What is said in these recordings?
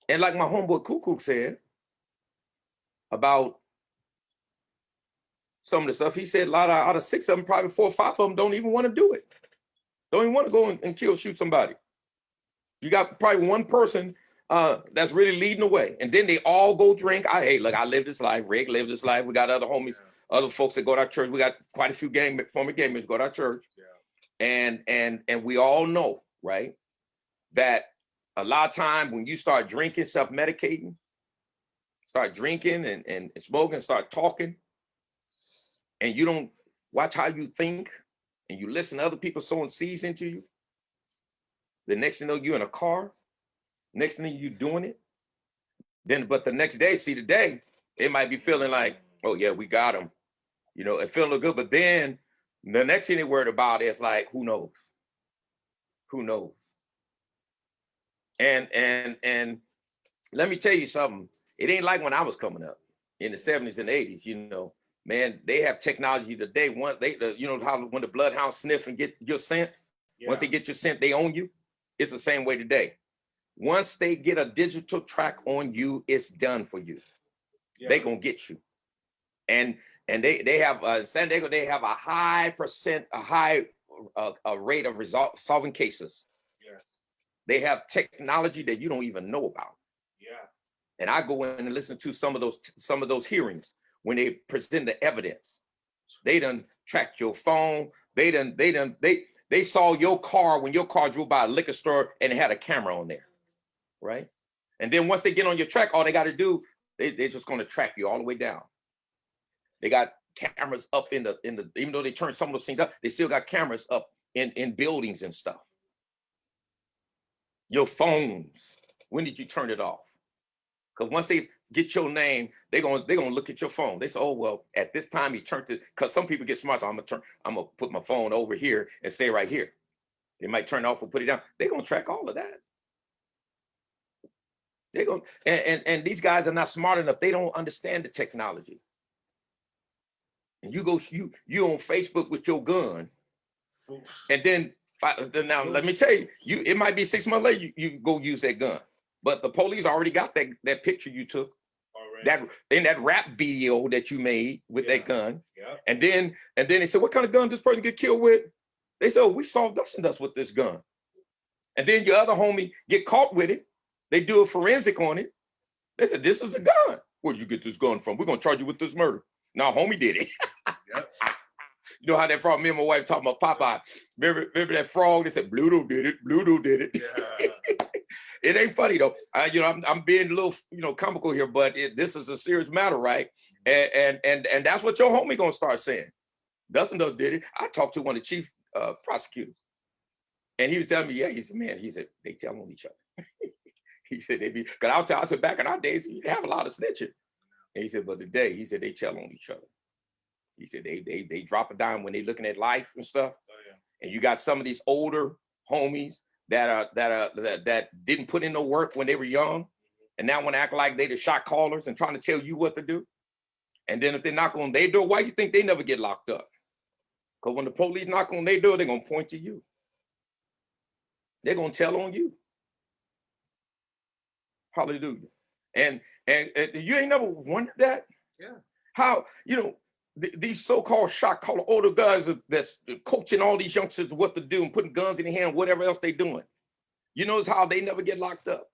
And like my homeboy Cuckoo said about some of the stuff, he said a lot of, out of 6 of them, probably 4 or 5 of them don't even want to do it. Don't even want to go and kill, shoot somebody. You got probably one person that's really leading the way. And then they all go drink. Hey, look, I live this life. Rick lived this life. We got other homies, other folks that go to our church. We got quite a few former gang members go to our church. Yeah. And we all know, right, that a lot of time when you start drinking, self-medicating, start drinking and smoking, start talking, and you don't watch how you think, and you listen to other people sowing seeds into you, the next thing you know, you're in a car, next thing you're doing it. Then, but the next day, see today, it might be feeling like, oh yeah, we got him. You know, it feeling good. But then the next thing they worried about is like, who knows? Who knows? And let me tell you something. It ain't like when I was coming up in the 70s and 80s, you know. Man, they have technology today. You know how when the bloodhounds sniff and get your scent, once they get your scent, they own you. It's the same way today. Once they get a digital track on you, it's done for you. Yeah. They gonna get you. And they have San Diego, they have a high rate of solving cases. Yes. They have technology that you don't even know about. Yeah. And I go in and listen to some of those hearings when they present the evidence. They done tracked your phone. They saw your car when your car drove by a liquor store and it had a camera on there, right? And then once they get on your track, all they got to do, they're just going to track you all the way down. They got cameras up in the even though they turn some of those things up, they still got cameras up in buildings and stuff. Your phones, when did you turn it off? Because once they get your name, they're gonna look at your phone. They say, oh well, at this time he turned it, because some people get smart, so I'm gonna put my phone over here and stay right here. They might turn it off or put it down. They're gonna track all of that. They're gonna and these guys are not smart enough. They don't understand the technology. And you on Facebook with your gun, and then now let me tell you, it might be 6 months later you go use that gun, but the police already got that picture you took. That in that rap video that you made with that gun. Yeah. And then they said, what kind of gun this person get killed with? They said, oh, we saw dust and dust with this gun. And then your other homie get caught with it. They do a forensic on it. They said, this is the gun. Where'd you get this gun from? We're gonna charge you with this murder. Now homie did it. Yep. You know how that frog, me and my wife talking about Popeye. Remember that frog? They said, Bluto did it. Bluto did it. Yeah. It ain't funny though. You know, I'm being a little, you know, comical here, but this is a serious matter, right? And that's what your homie gonna start saying. Dustin Dust did it. I talked to one of the chief prosecutors, and he was telling me, yeah, he said, man, he said they tell on each other. He said they be, because I said back in our days, you have a lot of snitching. And he said, but today, he said they tell on each other. He said they drop a dime when they looking at life and stuff. Oh, yeah. And you got some of these older homies that didn't put in no work when they were young, and now want to act like they the shot callers and trying to tell you what to do. And then if they knock on their door, why you think they never get locked up? Because when the police knock on their door, they're gonna point to you. They're gonna tell on you. Hallelujah. And you ain't never wondered that? Yeah. How, you know, these so-called shot caller older guys that's coaching all these youngsters what to do and putting guns in their hand, whatever else they doing. You notice how they never get locked up?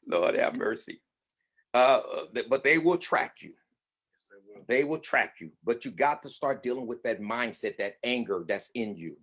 Lord have mercy. But they will track you. Yes, they will track you. But you got to start dealing with that mindset, that anger that's in you.